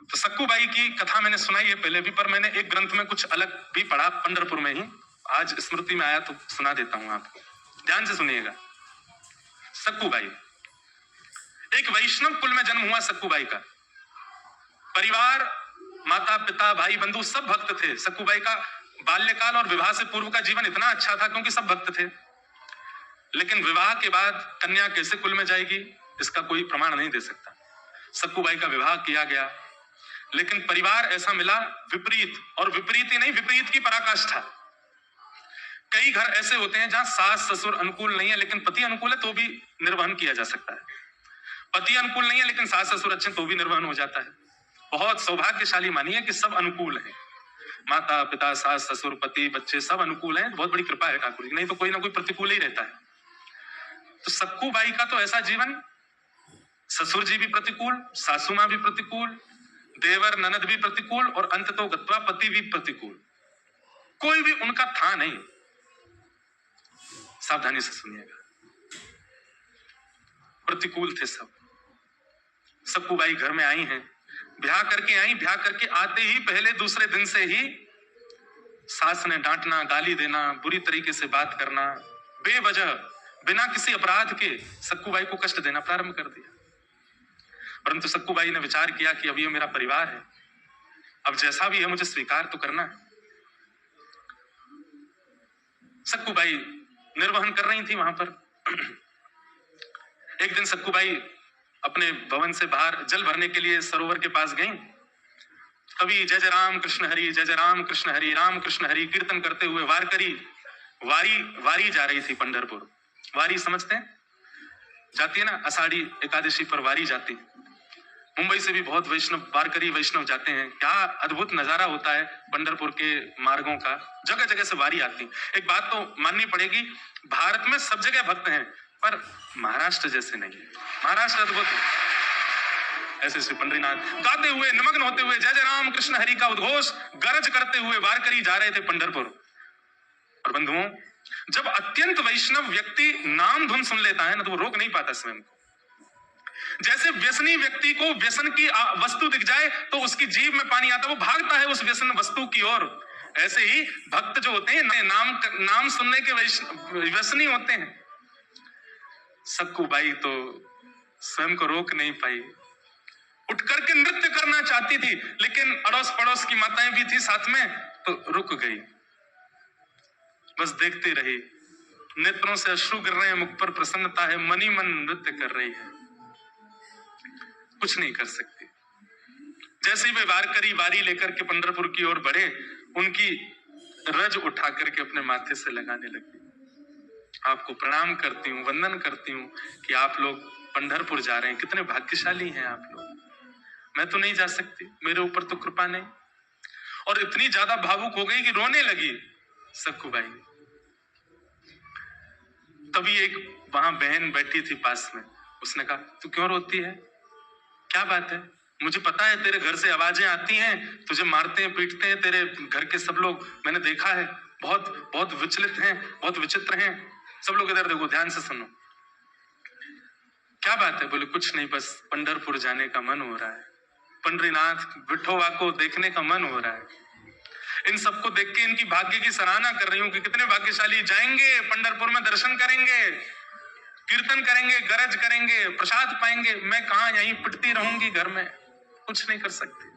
तो सक्कूबाई की कथा मैंने सुनाई है पहले भी, पर मैंने एक ग्रंथ में कुछ अलग भी पढ़ा पंढरपुर में ही, आज स्मृति में आया तो सुना देता हूं आपको, ध्यान से सुनिएगा। सक्कूबाई, एक वैष्णव कुल में जन्म हुआ सक्कूबाई का। परिवार, माता पिता भाई बंधु सब भक्त थे। सक्कूबाई का बाल्यकाल और विवाह से पूर्व का जीवन इतना अच्छा था क्योंकि सब भक्त थे, लेकिन विवाह के बाद कन्या कैसे कुल में जाएगी इसका कोई प्रमाण नहीं दे सकता। सक्कूबाई का विवाह किया गया, लेकिन परिवार ऐसा मिला विपरीत, और विपरीत ही नहीं, विपरीत की पराकाष्ठा। कई घर ऐसे होते हैं जहां सास ससुर अनुकूल नहीं है लेकिन पति अनुकूल है तो भी निर्वहन किया जा सकता है, पति अनुकूल नहीं है लेकिन सास ससुर अच्छे तो भी निर्वहन हो जाता है। बहुत सौभाग्यशाली मानिए कि सब अनुकूल है, माता पिता सास ससुर पति बच्चे सब अनुकूल हैं, बहुत बड़ी कृपा है ठाकुर जी, नहीं तो कोई ना कोई प्रतिकूल ही रहता है। तो सक्कूबाई का तो ऐसा जीवन, ससुर जी भी प्रतिकूल, सासू मां भी प्रतिकूल, देवर ननद भी प्रतिकूल, और अंत तो गत्वा पति भी प्रतिकूल, कोई भी उनका था नहीं। सावधानी से सुनिएगा, प्रतिकूल थे सब। सक्कूबाई घर में आई हैं, ब्याह करके आई, ब्याह करके आते ही पहले दूसरे दिन से ही सास ने डांटना, गाली देना, बुरी तरीके से बात करना, बेवजह बिना किसी अपराध के सक्कूबाई को कष्ट देना प्रारंभ कर दिया। परंतु सक्कूबाई ने विचार किया कि अब ये मेरा परिवार है, अब जैसा भी है मुझे स्वीकार तो करना है। सक्कूबाई निर्वहन कर रही थी वहां पर। एक दिन सक्कूबाई अपने भवन से बाहर जल भरने के लिए सरोवर के पास गई। कभी जय जय राम कृष्ण हरि, जय जय राम कृष्ण हरि, राम कृष्ण हरि कीर्तन करते हुए वारकरी वारी जा रही थी पंढरपुर। वारी समझते हैं, जाती है ना, आषाढ़ी एकादशी पर वारी जाती। मुंबई से भी बहुत वैष्णव, वारकरी वैष्णव जाते हैं। क्या अद्भुत नजारा होता है पंढरपुर के मार्गों का, जगह जगह से वारी आती। एक बात तो माननी पड़ेगी, भारत में सब जगह भक्त हैं पर महाराष्ट्र जैसे नहीं है। महाराष्ट्र अद्भुत है। ऐसे श्री पंडरीनाथ गाते हुए, निमग्न होते हुए जय जय राम कृष्ण हरि का उद्घोष गरज करते हुए वारकरी जा रहे थे पंढरपुर। और बंधुओं, जब अत्यंत वैष्णव व्यक्ति नाम धुन सुन लेता है ना, तो वो रोक नहीं पाता स्वयं को। जैसे व्यसनी व्यक्ति को व्यसन की वस्तु दिख जाए तो उसकी जीभ में पानी आता, वो भागता है उस व्यसन वस्तु की ओर। ऐसे ही भक्त जो होते हैं नाम सुनने के व्यसनी होते हैं। सक्कूबाई तो स्वयं को रोक नहीं पाई, उठ करके नृत्य करना चाहती थी, लेकिन अड़ोस पड़ोस की माताएं भी थी साथ में, तो रुक गई, बस देखती रही। नेत्रों से अश्रु गिर रहे हैं, मुख पर प्रसन्नता है, मनी मन नृत्य कर रही है, कुछ नहीं कर सकती। जैसे ही वे वारकरी वारी लेकर के पंढरपुर की ओर बढ़े, उनकी रज उठा करके अपने माथे से लगाने लगी। आपको प्रणाम करती हूँ, वंदन करती हूँ कि आप लोग पंढरपुर जा रहे हैं, कितने भाग्यशाली हैं आप लोग, मैं तो नहीं जा सकती, मेरे ऊपर तो कृपा नहीं। और इतनी ज्यादा भावुक हो गई कि रोने लगी सक्कूबाई। तभी एक वहां बहन बैठी थी पास में, उसने कहा तू क्यों रोती है, क्या बात है, मुझे पता है तेरे घर से आवाजें आती हैं, तुझे मारते हैं पीटते हैं तेरे घर के सब लोग, मैंने देखा है, बहुत बहुत विचलित हैं, बहुत विचित्र हैं। सब लोग इधर देखो, ध्यान से सुनो, क्या बात है। बोले कुछ नहीं, बस पंढरपुर जाने का मन हो रहा है, पंडरीनाथ विठोबा को देखने का मन हो रहा है। इन सबको देख के इनकी भाग्य की सराहना कर रही हूँ कि कितने भाग्यशाली, जाएंगे पंढरपुर में दर्शन करेंगे, कीर्तन करेंगे, गरज करेंगे, प्रसाद पाएंगे, मैं कहां यहीं पिटती रहूंगी घर में, कुछ नहीं कर सकती।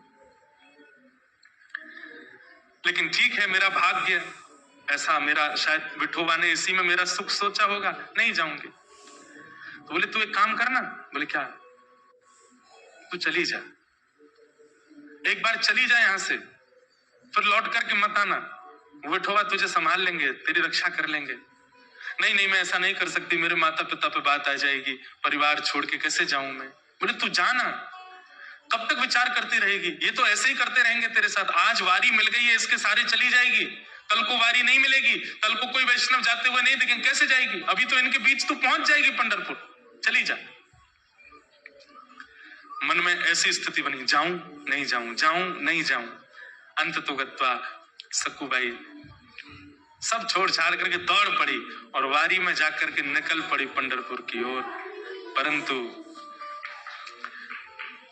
लेकिन ठीक है, मेरा भाग्य ऐसा, मेरा शायद विठोबा ने इसी में मेरा सुख सोचा होगा, नहीं जाऊंगी। तो बोले तू एक काम करना। बोले क्या। तू चली जा, एक बार चली जा यहां से, फिर लौट करके मत आना, विठोबा तुझे संभाल लेंगे, तेरी रक्षा कर लेंगे। नहीं नहीं, मैं ऐसा नहीं कर सकती, मेरे माता पिता पे बात आ जाएगी, परिवार छोड़ के कैसे जाऊं मैं। बोले तू जाना, कब तक विचार करती रहेगी, ये तो ऐसे ही करते रहेंगे तेरे साथ। आज वारी मिल गई है, इसके सारे चली जाएगी, कल को वारी नहीं मिलेगी, कल को कोई वैष्णव जाते हुए नहीं दिखेंगे, कैसे जाएगी। अभी तो इनके बीच तू पहुंच जाएगी पंढरपुर, चली जा। मन में ऐसी स्थिति बनी, जाऊं नहीं जाऊं, जाऊं नहीं जाऊं। अंत तो गत्वा सक्कूबाई सब छोड़ छाड़ करके दौड़ पड़ी और वारी में जाकर के निकल पड़ी पंढरपुर की ओर। परंतु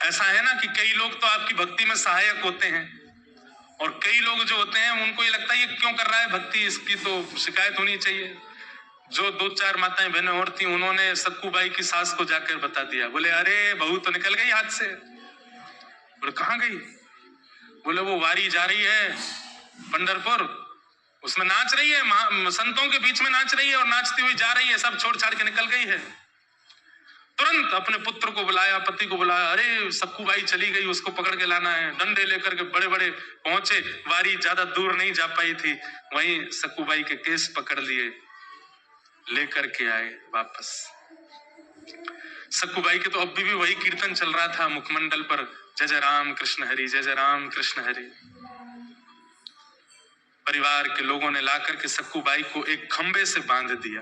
ऐसा है ना कि कई लोग तो आपकी भक्ति में सहायक होते हैं, और कई लोग जो होते हैं उनको ये लगता है ये क्यों कर रहा है भक्ति, इसकी तो शिकायत होनी चाहिए। जो 2-4 माताएं बहनें और थी, उन्होंने सक्कू बाई की सास को जाकर बता दिया। बोले अरे बहू तो निकल गई हाथ से। बोले कहाँ गई? बोले वो वारी जा रही है पंढरपुर, उसमें नाच रही है, संतों के बीच में नाच रही है और नाचती हुई जा रही है, सब छोड़ छाड़ के निकल गई है। तुरंत अपने पुत्र को बुलाया, पति को बुलाया, अरे सक्कू बाई चली गई, उसको पकड़ के लाना है। डंडे लेकर के बड़े बड़े पहुंचे, वारी ज्यादा दूर नहीं जा पाई थी, वहीं सक्कू बाई के केस पकड़ लिए, लेकर के आए वापस। सक्कू बाई के तो अब भी वही कीर्तन चल रहा था मुखमंडल पर, जय जय राम कृष्ण हरि, जय जय राम कृष्ण हरि। परिवार के लोगों ने लाकर के सक्कू बाई को एक खंबे से बांध दिया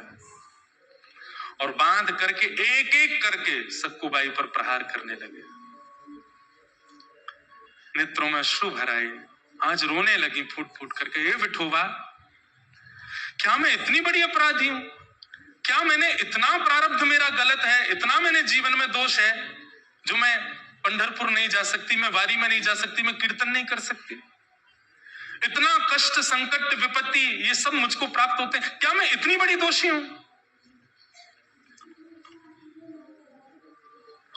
और बांध करके एक एक करके सक्कू बाई पर प्रहार करने लगे। नेत्रों में अश्रु भर आए, आज रोने लगी फूट फूट करके, हे विठोबा, क्या मैं इतनी बड़ी अपराधी हूं? क्या मैंने इतना प्रारब्ध मेरा गलत है, इतना मैंने जीवन में दोष है जो मैं पंढरपुर नहीं जा सकती, मैं वारी में नहीं जा सकती, मैं कीर्तन नहीं कर सकती? इतना कष्ट, संकट, विपत्ति ये सब मुझको प्राप्त होते हैं, क्या मैं इतनी बड़ी दोषी हूं?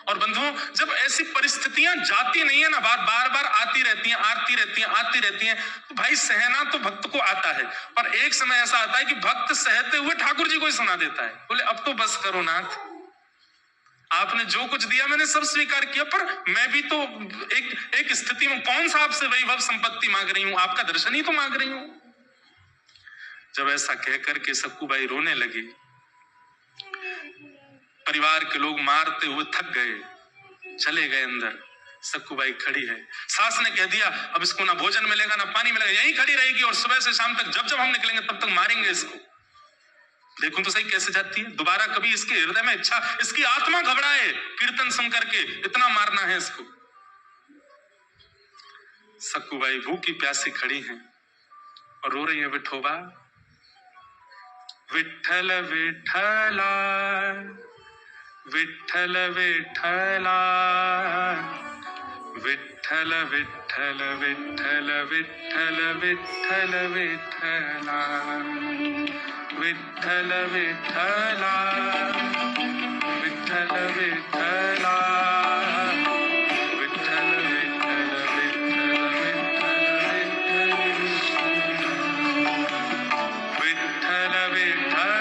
और बंधुओं, जब ऐसी परिस्थितियां जाती नहीं है ना, बार बार आती रहती हैं, आती रहती हैं, तो भाई सहना तो भक्त को आता है, पर एक समय ऐसा आता है कि भक्त सहते हुए ठाकुर जी को ही सुना देता है। बोले अब तो बस करो नाथ, आपने जो कुछ दिया मैंने सब स्वीकार किया, पर मैं भी तो एक स्थिति में, कौन सा आपसे वैभव संपत्ति मांग रही हूं, आपका दर्शन ही तो मांग रही हूं। जब ऐसा कहकर के सक्कू बाई रोने लगी, परिवार के लोग मारते हुए थक गए, चले गए अंदर। सक्कू बाई खड़ी है, सास ने कह दिया अब इसको ना भोजन मिलेगा ना पानी मिलेगा, यहीं खड़ी रहेगी और सुबह से शाम तक जब जब हम निकलेंगे तब तक मारेंगे इसको। देखो तो सही कैसे जाती है, दोबारा कभी इसके हृदय में इच्छा, इसकी आत्मा घबराए कीर्तन सुन करके, इतना मारना है इसको। सक्कू बाई भूखी प्यासी खड़ी हैं और रो रही है, विठोबा, विठ्ठल विठ्ठला, विठ्ठल विठ्ठला, विठ्ठल विठ्ठल विठ्ठल विठ्ठल विठ्ठल विठ्ठला, विठ्ठल विठ्ठला, विठ्ठल विठ्ठला, विठ्ठल विठ्ठल विठ्ठल विठ्ठल विठ्ठला,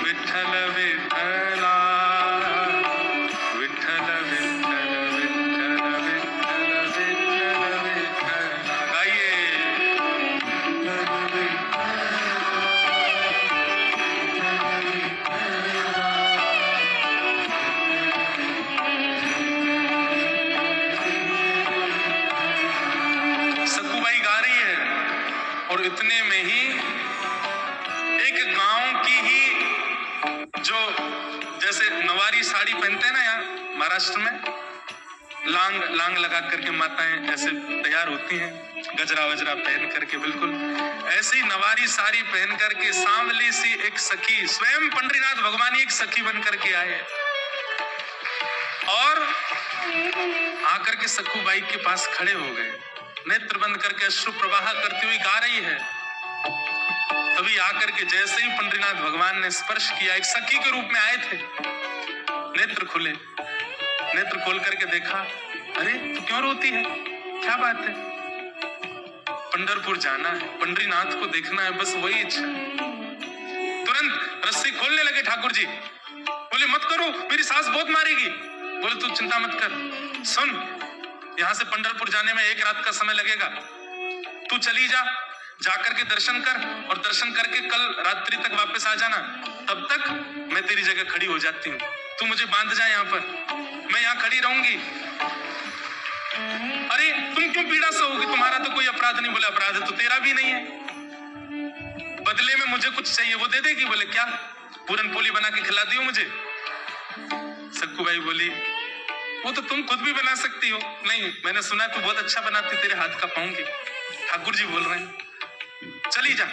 विठ्ठल विठ्ठला, विठ्ठल विठ्ठल विठ्ठल विठ्ठल विठ्ठल विठ्ठला। गाइए। सक्कू बाई गा रही है और इतने में ही एक गांव की ही, जो जैसे नवारी साड़ी पहनते हैं ना यहाँ महाराष्ट्र में, लांग लगा करके माताएं ऐसे तैयार होती हैं, गजरा वजरा पहन करके, बिल्कुल ऐसी नवारी साड़ी पहन करके सांवली सी एक सखी, स्वयं पंडरीनाथ भगवान एक सखी बन करके आए और आकर के सक्कू बाई के पास खड़े हो गए, नेत्र बंद करके अश्रु प्रवाह करती हुई गा रही है। तभी आकर के जैसे ही पंडरीनाथ भगवान ने स्पर्श किया, एक सखी के रूप में आए थे, नेत्र खुले, नेत्र खोल करके देखा, अरे तू क्यों रोती है, क्या बात है? पंढरपुर जाना है, पंडरीनाथ को देखना है, बस वही इच्छा। तुरंत रस्सी खोलने लगे ठाकुर जी, बोले मत करो, मेरी सास बहुत मारेगी। बोले तू चिंता मत कर, सुन, यहां से पंढरपुर जाने में 1 रात का समय लगेगा, तू चली जा, जाकर के दर्शन कर और दर्शन करके कल रात्रि तक वापस आ जाना, तब तक मैं तेरी जगह खड़ी हो जाती हूँ, तू मुझे बांध जा यहाँ पर, मैं यहाँ खड़ी रहूंगी। अरे तुम क्यों पीड़ा सहोगी, तुम्हारा तो कोई अपराध नहीं। बोले अपराध तो तेरा भी नहीं है, बदले में मुझे कुछ चाहिए, वो दे देगी। बोले क्या? पूरन पोली बना के खिला दियो मुझे। सक्कू बाई बोली वो तो तुम खुद भी बना सकती हो। नहीं, मैंने सुना तू बहुत अच्छा बनाती, तेरे हाथ का पाऊंगी। ठाकुर जी बोल रहे हैं चली जा,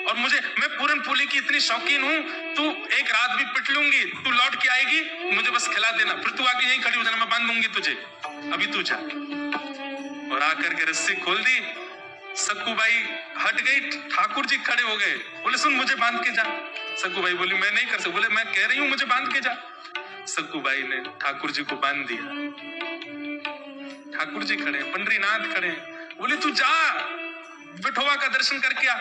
और मैं पूरन पोली की इतनी शौकीन हूं, तू एक रात भी पिट लूंगी, तू लौट के आएगी, मुझे बस खिला देना, फिर तू आके यहीं खड़ी हो जाना, मैं बांध दूंगी तुझे, अभी तू जा। और आकर के रस्सी खोल दी, सक्कू बाई हट गई, ठाकुर जी खड़े हो गए, बोले सुन मुझे बांध के जा। सक्कू बाई बोली मैं नहीं कर सकती, बोले मैं कह रही हूं मुझे बांध के जा। सक्कू बाई ने ठाकुर जी को बांध दिया। ठाकुर जी खड़े, पंडरीनाथ खड़े, बोले तू जा विठोबा का दर्शन करके आ।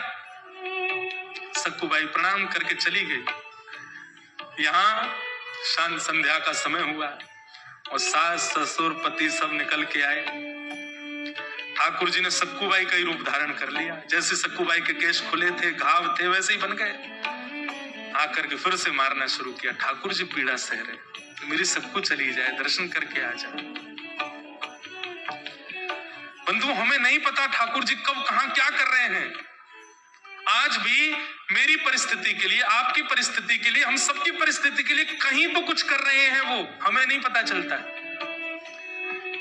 सक्कू बाई प्रणाम करके चली गई। यहाँ शांत संध्या का समय हुआ और सास ससुर पति सब निकल के आए। ठाकुर जी ने सक्कू बाई का ही रूप धारण कर लिया, जैसे सक्कू बाई के केश खुले थे, घाव थे, वैसे ही बन गए। आकर के फिर से मारना शुरू किया। ठाकुर जी पीड़ा सह रहे, तो मेरी सक्कू चली जाए, दर्शन करके आ जाए। बंधु हमें नहीं पता ठाकुर जी कब कहां क्या कर रहे हैं। आज भी मेरी परिस्थिति के लिए, आपकी परिस्थिति के लिए, हम सबकी परिस्थिति के लिए कहीं तो कुछ कर रहे हैं, वो हमें नहीं पता चलता है।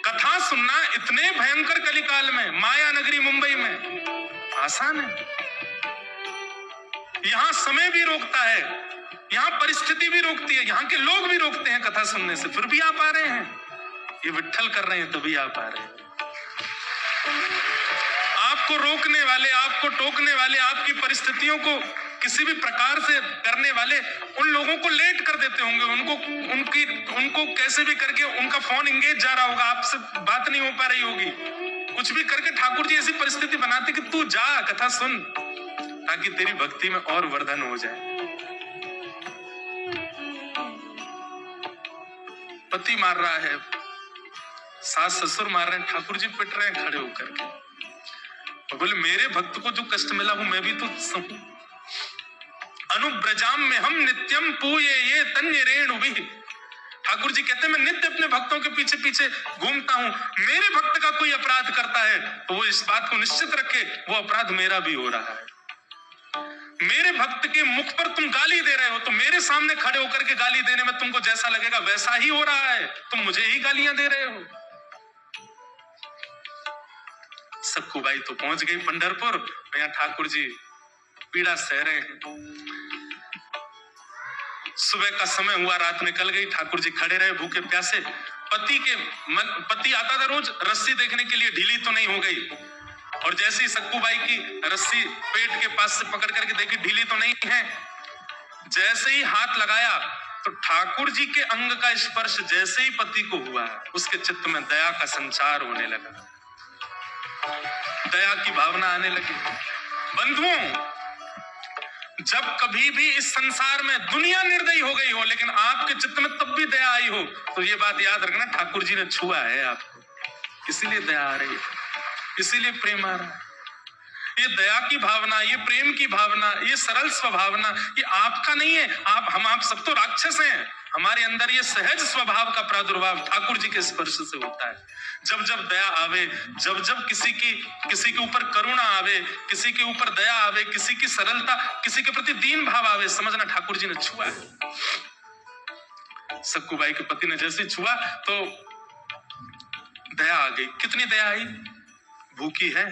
कथा सुनना इतने भयंकर कलिकाल में, माया नगरी मुंबई में आसान है। यहां समय भी रोकता है, यहां परिस्थिति भी रोकती है, यहां के लोग भी रोकते हैं कथा सुनने से, फिर भी आप आ रहे हैं। ये विट्ठल कर रहे हैं तभी आप आ रहे हैं। आपको रोकने वाले, आपको टोकने वाले, आपकी परिस्थितियों को किसी भी प्रकार से करने वाले उन लोगों को लेट कर देते होंगे, उनको कैसे भी करके उनका फोन इंगेज जा रहा होगा, आपसे बात नहीं हो पा रही होगी, कुछ भी करके ठाकुर जी ऐसी परिस्थिति बनाते कि तू जा कथा सुन, ताकि तेरी भक्ति में और वर्धन हो जाए। पति मार रहा है, सास ससुर मार रहे हैं, ठाकुर जी पिट रहे हैं खड़े होकर के। बोले मेरे भक्त को जो कष्ट मिला वो मैं भी तो सहूं। अनुब्रजाम में हम नित्यम पूये ये तन्य रेणु भी। ठाकुर जी कहते हैं मैं नित्य अपने भक्तों के पीछे पीछे घूमता हूं। मेरे भक्त का कोई अपराध करता है तो वो इस बात को निश्चित रखे वो अपराध मेरा भी हो रहा है। मेरे भक्त के मुख पर तुम गाली दे रहे हो तो मेरे सामने खड़े होकर के गाली देने में तुमको जैसा लगेगा वैसा ही हो रहा है, तुम मुझे ही गालियां दे रहे हो। सक्कू बाई तो पहुंच गई पंढरपुर, यहाँ ठाकुर जी पीड़ा सह रहे हैं। सुबह का समय हुआ, रात निकल गई, ठाकुर जी खड़े रहे भूखे प्यासे। पति आता था रोज रस्सी देखने के लिए, ढीली तो नहीं हो गई। और जैसे ही सक्कू बाई की रस्सी पेट के पास से पकड़ करके देखी ढीली तो नहीं है, जैसे ही हाथ लगाया तो ठाकुर जी के अंग का स्पर्श जैसे ही पति को हुआ, उसके चित्त में दया का संचार होने लगा, दया की भावना आने लगी। बंधुओं, जब कभी भी इस संसार में दुनिया निर्दयी हो गई हो लेकिन आपके चित्त में तब भी दया आई हो तो ये बात याद रखना, ठाकुर जी ने छुआ है आपको, इसीलिए दया आ रही है, इसीलिए प्रेम आ रहा है। ये दया की भावना, ये प्रेम की भावना, ये सरल स्वभावना, ये आपका नहीं है। हम आप सब तो राक्षस हैं। हमारे अंदर ये सहज स्वभाव का प्रादुर्भाव ठाकुर जी के स्पर्श से होता है। जब जब दया आवे, जब जब किसी के ऊपर करुणा आवे, किसी के ऊपर दया आवे, किसी की सरलता, किसी के प्रति दीन भाव आवे, समझना ठाकुर जी ने छुआ है। सक्कू बाई के पति ने जैसे छुआ तो दया आ गई। कितनी दया आई? भूखी है,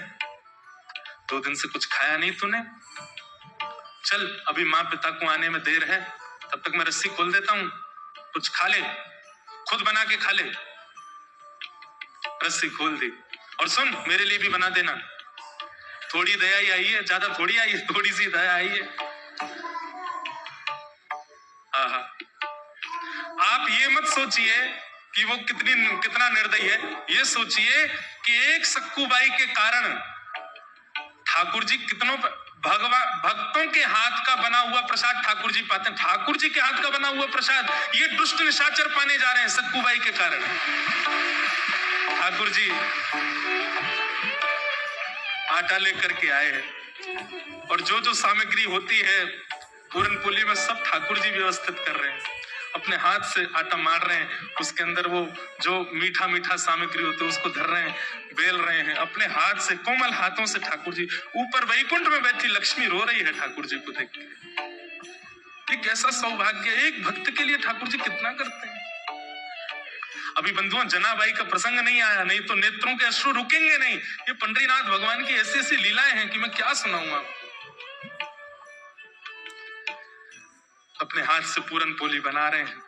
2 दिन से कुछ खाया नहीं तूने, चल अभी माँ पिता को आने में देर है, तब तक मैं रस्सी खोल देता हूं, कुछ खा ले, खुद बना के खा ले। रस्सी खोल दी, और सुन मेरे लिए भी बना देना। थोड़ी दया ही आई है, ज्यादा थोड़ी आई है, थोड़ी सी दया आई है। आप ये मत सोचिए कि वो कितना निर्दयी है, ये सोचिए कि एक सक्कू बाई के कारण ठाकुर जी कितनों भक्तों के हाथ का बना हुआ प्रसाद ठाकुर जी पाते हैं। ठाकुर जी के हाथ का बना हुआ प्रसाद ये दुष्ट निशाचर पाने जा रहे हैं सक्कू बाई के कारण। ठाकुर जी आटा लेकर के आए हैं और जो जो सामग्री होती है पूरन पोली में सब ठाकुर जी व्यवस्थित कर रहे हैं। अपने हाथ से आटा मार रहे हैं, उसके अंदर वो जो मीठा मीठा सामग्री होती है उसको धर रहे हैं, बेल रहे हैं अपने हाथ से, कोमल हाथों से। ठाकुर जी ऊपर वैकुंठ में बैठी लक्ष्मी रो रही है ठाकुर जी को देख के। ये कैसा सौभाग्य, एक भक्त के लिए ठाकुर जी कितना करते हैं। अभी बंधुओं जनाबाई का प्रसंग नहीं आया, नहीं तो नेत्रों के अश्रु रुकेंगे नहीं। ये पंडरीनाथ भगवान की ऐसी ऐसी लीलाएं हैं कि मैं क्या सुनाऊं आपको। अपने हाथ से पूरन पोली बना रहे हैं।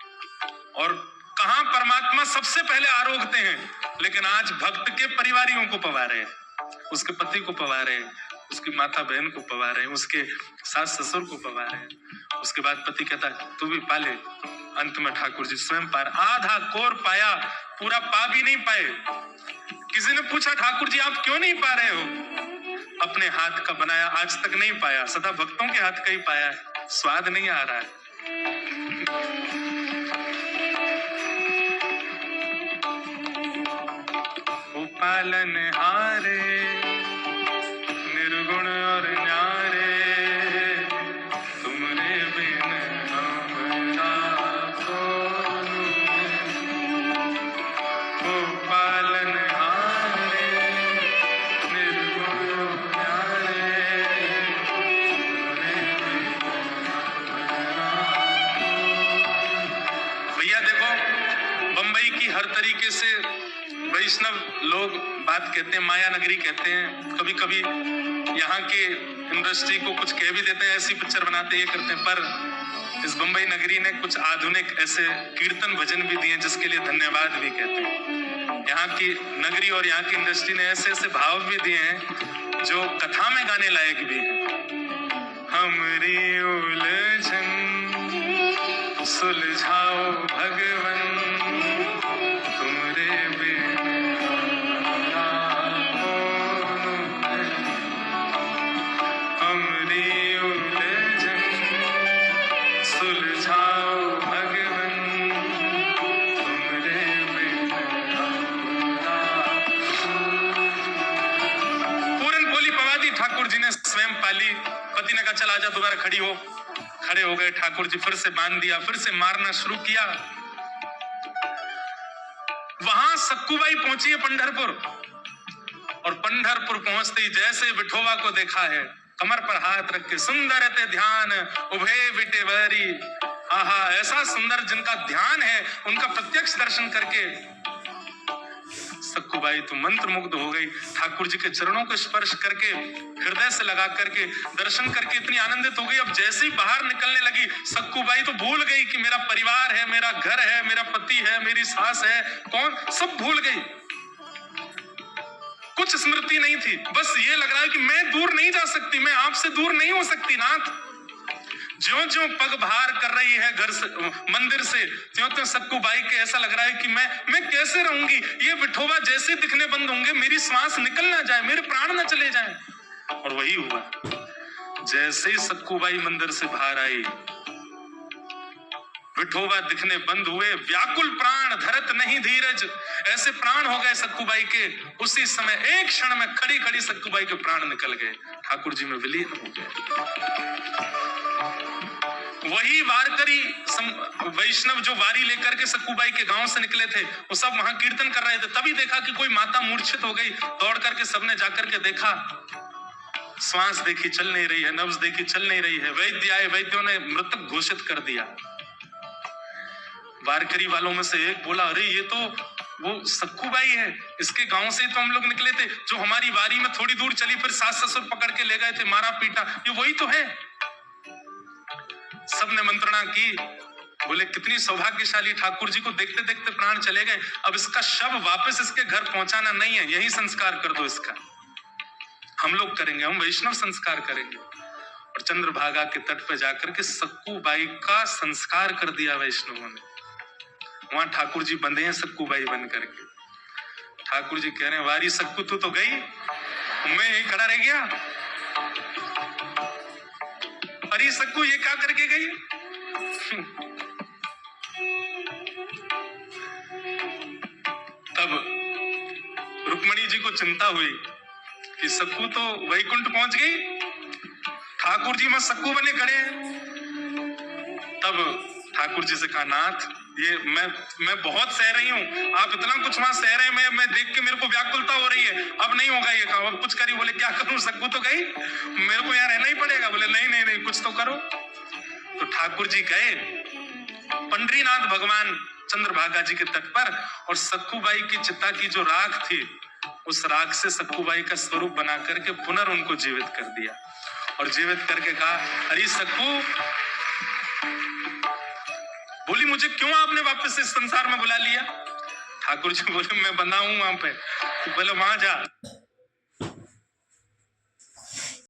और कहां परमात्मा सबसे पहले आरोगते हैं, लेकिन आज भक्त के परिवारियों को पवा रहे हैं, उसके पति को पवा रहे हैं, उसकी माता बहन को पवा रहे हैं, उसके सास ससुर को पवा रहे हैं। उसके बाद पति कहता है तू भी पाले। अंत में ठाकुर जी स्वयं पार, आधा कोर पाया, पूरा पा भी नहीं पाए। किसी ने पूछा ठाकुर जी आप क्यों नहीं पा रहे हो? अपने हाथ का बनाया आज तक नहीं पाया, सदा भक्तों के हाथ का ही पाया है, स्वाद नहीं आ रहा है। ओ पालनहारे निर्गुण और न्यारे, तुमरे बिन हमरा कौन। ओ पालनहारे निर्गुण और न्यारे, तुमरे बिन हमरा कौन। भैया देखो, बंबई की हर तरीके से वैष्णव लोग बात कहते हैं, माया नगरी कहते हैं, कभी कभी यहाँ के इंडस्ट्री को कुछ कह भी देते हैं, ऐसी पिक्चर बनाते हैं, ये करते हैं। पर इस बंबई नगरी ने कुछ आधुनिक ऐसे कीर्तन भजन भी दिए जिसके लिए धन्यवाद भी कहते हैं। यहाँ की नगरी और यहाँ की इंडस्ट्री ने ऐसे ऐसे भाव भी दिए हैं जो कथा में गाने लायक भी है। हमरी उलझन सुलझाओ भगवन, तुमरे बिन हमरा कौन है। हमरी उलझन सुलझाओ भगवन, तुमरे बिन हमरा। पूरन पोली पवादी ठाकुर जी ने स्वयं पाली। पति ने कहा चल आजा, दोबारा खड़ी हो। खड़े हो गए ठाकुर जी, फिर से बांध दिया, फिर से मारना शुरू किया। वहां सक्कूबाई पहुंची है पंढरपुर, और पंढरपुर पहुंचते ही जैसे विठोबा को देखा है, कमर पर हाथ रख के सुंदर ते ध्यान उभे विटेवरी, आहा ऐसा सुंदर जिनका ध्यान है, उनका प्रत्यक्ष दर्शन करके सक्कूबाई तो मंत्र मुग्ध हो गई। ठाकुर जी के चरणों को स्पर्श करके, हृदय से लगा करके, दर्शन करके इतनी आनंदित हो गई। अब जैसे ही बाहर निकलने लगी, सक्कूबाई तो भूल गई कि मेरा परिवार है, मेरा घर है, मेरा पति है, मेरी सास है, कौन, सब भूल गई। कुछ स्मृति नहीं थी, बस ये लग रहा है कि मैं दूर नहीं जा सकती, मैं आपसे दूर नहीं हो सकती नाथ। ज्यों ज्यों पग बाहर कर रही है घर से, मंदिर से, त्यों त्यों सक्कूबाई के ऐसा लग रहा है कि मैं कैसे रहूंगी, ये विठोबा जैसे दिखने बंद होंगे, मेरी श्वास निकल ना जाए, मेरे प्राण ना चले जाएं। और वही हुआ। जैसे ही सक्कूबाई मंदिर से बाहर आई, विठोबा दिखने बंद हुए। व्याकुल प्राण धरत नहीं धीरज, ऐसे प्राण हो गए सक्कूबाई के। उसी समय एक क्षण में खड़ी खड़ी सक्कूबाई के प्राण निकल गए, ठाकुर जी में विलीन हो गए। वही वारकरी वैष्णव जो वारी लेकर के सक्कूबाई के गांव से निकले थे, वो सब वहां कीर्तन कर रहे थे। तभी देखा कि कोई माता मूर्छित हो गई। दौड़ करके सबने जाकर के देखा, श्वास देखी चल नहीं रही है, नब्ज देखी चल नहीं रही है। वैद्य आए, वैद्यों ने मृतक घोषित कर दिया। वारकरी वालों में से एक बोला, अरे ये तो वो सक्कूबाई है, इसके गांव से तो हम लोग निकले थे, जो हमारी वारी में थोड़ी दूर चली, फिर सास ससुर पकड़ के ले गए थे, मारा पीटा, ये वही तो है। सबने मंत्रणा की, बोले कितनी सौभाग्यशाली, ठाकुर जी को देखते देखते प्राण चले गए। अब इसका शव वापस इसके घर पहुंचाना नहीं है, यही संस्कार कर दो इसका। हम लोग करेंगे, हम वैष्णव संस्कार करेंगे। और चंद्रभागा के तट पर जाकर के सक्कूबाई का संस्कार कर दिया वैष्णवों ने। वहां ठाकुर जी बंधे हैं सक्कूबाई बन करके। ठाकुर जी कह रहे हैं, वारी सक्कू तू तो गई, मैं यही खड़ा रह गया। अरे सक्कू ये क्या करके गई? तब रुक्मणी जी को चिंता हुई कि सक्कू तो वैकुंठ पहुंच गई, ठाकुर जी में सक्कू बने खड़े हैं। तब ठाकुर जी से कहा, नाथ ये मैं बहुत सह रही हूँ, आप इतना कुछ वहां सह रहे हैं, मैं देख के मेरे को व्याकुलता हो रही है, अब नहीं होगा ये काम, अब कुछ करिए। बोले क्या करूं, सक्कू तो गई, मेरे को यहाँ रहना ही पड़ेगा। बोले नहीं नहीं नहीं, कुछ तो करो। तो ठाकुर जी गए पंडरीनाथ भगवान चंद्रभागा जी के तट पर, और सक्कूबाई की चिता की जो राख थी, उस राख से सक्कूबाई का स्वरूप बना करके पुनः उनको जीवित कर दिया। और जीवित करके कहा, अरे सक्कू बोली मुझे क्यों आपने वापस इस संसार में बुला लिया? ठाकुर जी बोले मैं बंधा हूं वहां पे। बोले वहां जा।